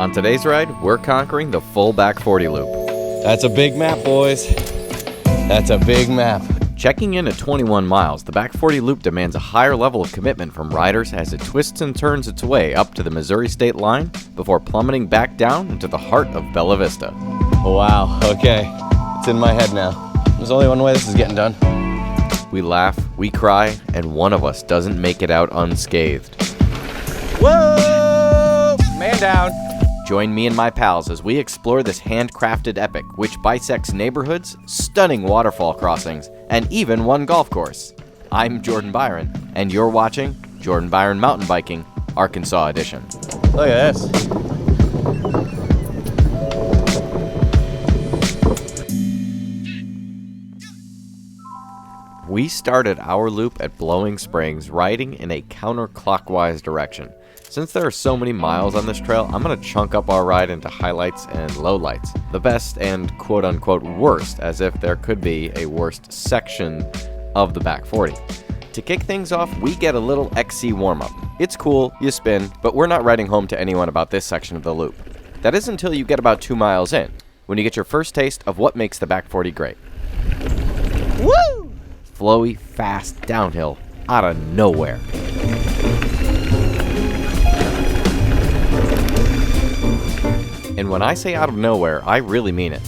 On today's ride, we're conquering the full BACK40 loop. That's a big map, boys. That's a big map. Checking in at 21 miles, the BACK40 loop demands a higher level of commitment from riders as it twists and turns its way up to the Missouri state line before plummeting back down into the heart of Bella Vista. Wow, okay. It's in my head now. There's only one way this is getting done. We laugh, we cry, and one of us doesn't make it out unscathed. Whoa! Man down. Join me and my pals as we explore this handcrafted epic, which bisects neighborhoods, stunning waterfall crossings, and even one golf course. I'm Jordan Byron, and you're watching Jordan Byron Mountain Biking, Arkansas Edition. Look at this. We started our loop at Blowing Springs, riding in a counterclockwise direction. Since there are so many miles on this trail, I'm going to chunk up our ride into highlights and lowlights. The best and quote-unquote worst, as if there could be a worst section of the BACK40. To kick things off, we get a little XC warm-up. It's cool, you spin, but we're not riding home to anyone about this section of the loop. That is until you get about 2 miles in, when you get your first taste of what makes the BACK40 great. Woo! Flowy, fast downhill out of nowhere. And when I say out of nowhere, I really mean it.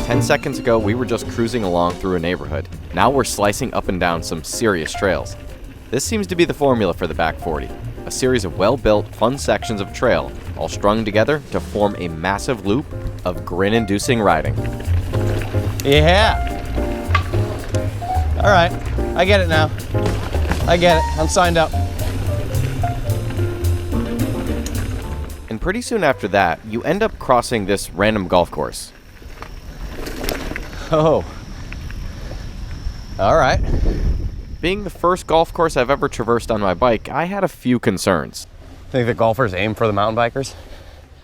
10 seconds ago, we were just cruising along through a neighborhood. Now we're slicing up and down some serious trails. This seems to be the formula for the BACK40, a series of well-built, fun sections of trail, all strung together to form a massive loop of grin-inducing riding. Yeah. All right, I get it now. I get it, I'm signed up. And pretty soon after that, you end up crossing this random golf course. Oh. All right. Being the first golf course I've ever traversed on my bike, I had a few concerns. Think the golfers aim for the mountain bikers?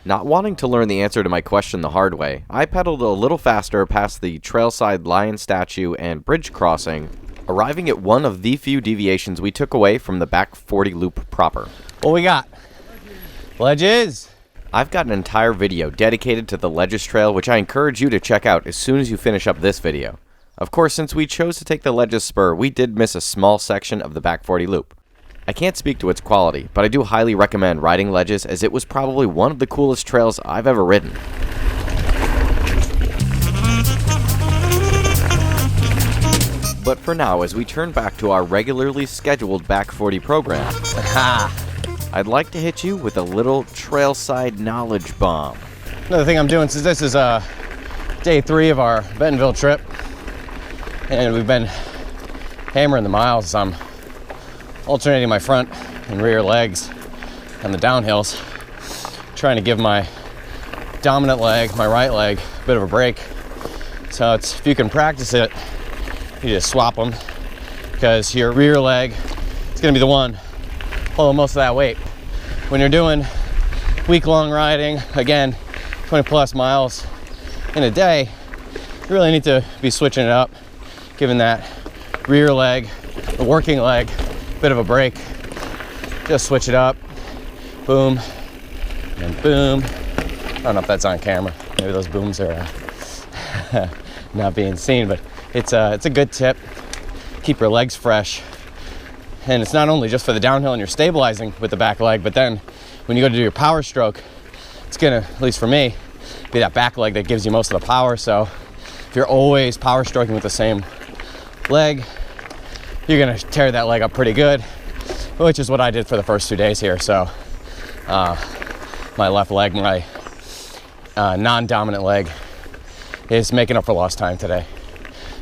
Not wanting to learn the answer to my question the hard way, I pedaled a little faster past the trailside lion statue and bridge crossing, arriving at one of the few deviations we took away from the BACK40 loop proper. What we got? Ledges. I've got an entire video dedicated to the Ledges Trail, which I encourage you to check out as soon as you finish up this video. Of course, since we chose to take the Ledges Spur, we did miss a small section of the BACK40 loop. I can't speak to its quality, but I do highly recommend riding Ledges, as it was probably one of the coolest trails I've ever ridden. But for now, as we turn back to our regularly scheduled BACK40 program, I'd like to hit you with a little trailside knowledge bomb. Another thing I'm doing, since this is day 3 of our Bentonville trip, and we've been hammering the miles, I'm alternating my front and rear legs on the downhills, trying to give my dominant leg, my right leg, a bit of a break. So it's, if you can practice it, you just swap them, because your rear leg is going to be the one pulling most of that weight. When you're doing week-long riding, again, 20 plus miles in a day, you really need to be switching it up, giving that rear leg, the working leg, a bit of a break. Just switch it up, boom, and boom. I don't know if that's on camera. Maybe those booms are not being seen, but it's a good tip. Keep your legs fresh. And it's not only just for the downhill and you're stabilizing with the back leg, but then when you go to do your power stroke, it's gonna, at least for me, be that back leg that gives you most of the power. So if you're always power stroking with the same leg, you're gonna tear that leg up pretty good, which is what I did for the first 2 days here. So my left leg, my non-dominant leg, is making up for lost time today,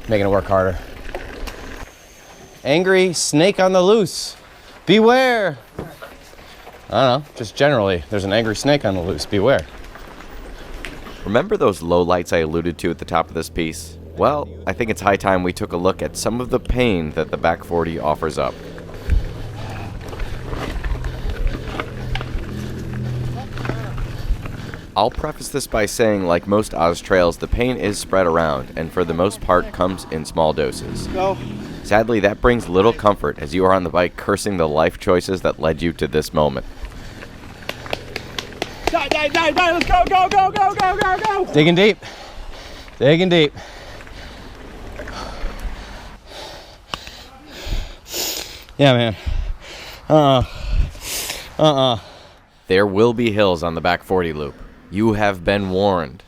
making it work harder. Angry snake on the loose. Beware. I don't know, just generally, there's an angry snake on the loose. Beware. Remember those lowlights I alluded to at the top of this piece? Well, I think it's high time we took a look at some of the pain that the BACK40 offers up. I'll preface this by saying, like most Oz trails, the pain is spread around, and for the most part comes in small doses. Go. Sadly, that brings little comfort as you are on the bike cursing the life choices that led you to this moment. Let's go, go, go, go, go, go, go. Digging deep. Digging deep. Yeah, man. There will be hills on the back 40 loop. You have been warned.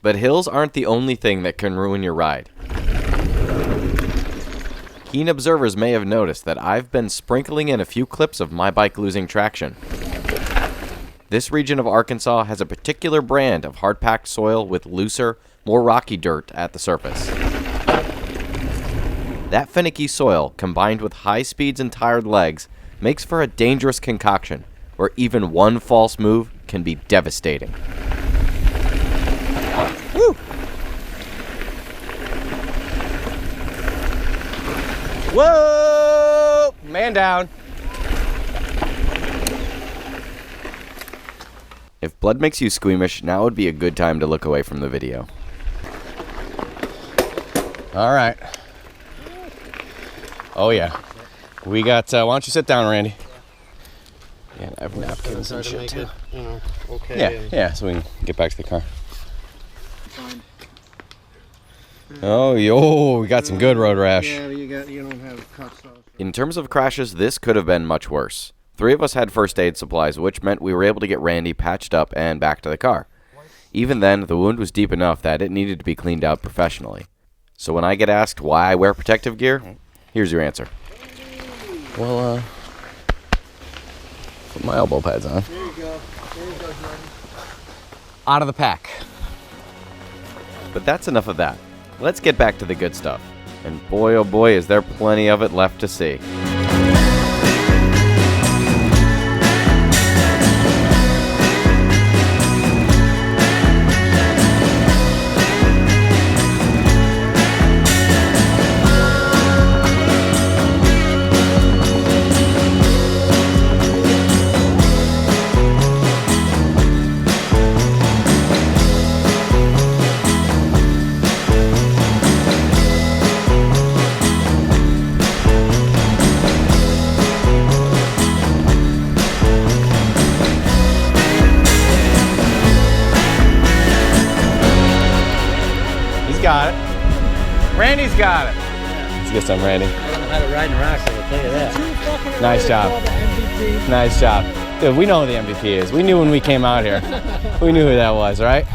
But hills aren't the only thing that can ruin your ride. Keen observers may have noticed that I've been sprinkling in a few clips of my bike losing traction. This region of Arkansas has a particular brand of hard-packed soil with looser, more rocky dirt at the surface. That finicky soil, combined with high speeds and tired legs, makes for a dangerous concoction where even one false move can be devastating. Woo! Whoa! Man down. If blood makes you squeamish, now would be a good time to look away from the video. All right. Oh, yeah. We got, why don't you sit down, Randy? Yeah, I have napkins and shit, too. Okay. Yeah, so we can get back to the car. Oh, yo, we got some good road rash. Yeah, you don't have cuts. In terms of crashes, this could have been much worse. 3 of us had first aid supplies, which meant we were able to get Randy patched up and back to the car. Even then, the wound was deep enough that it needed to be cleaned out professionally. So when I get asked why I wear protective gear, here's your answer. Well, put my elbow pads on. There you go. There you go, Jordan. Out of the pack. But that's enough of that. Let's get back to the good stuff. And boy, oh boy, is there plenty of it left to see. Got it. Randy's got it. Let's get some, Randy. I don't know how to ride in rocks, I'll tell you that. Nice job. Nice job. Dude, we know who the MVP is. We knew when we came out here. We knew who that was, right?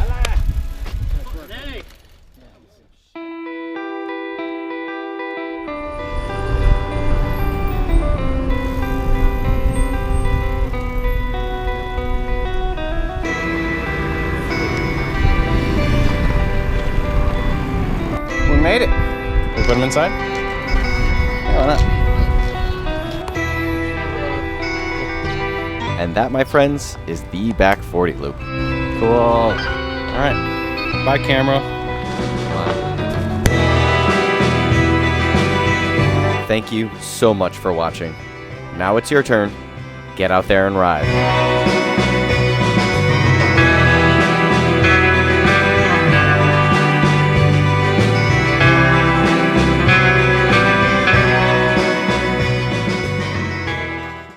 We made it. We put them inside? Yeah, why not? And that, my friends, is the back 40 loop. Cool. All right. Bye, camera. Thank you so much for watching. Now it's your turn. Get out there and ride.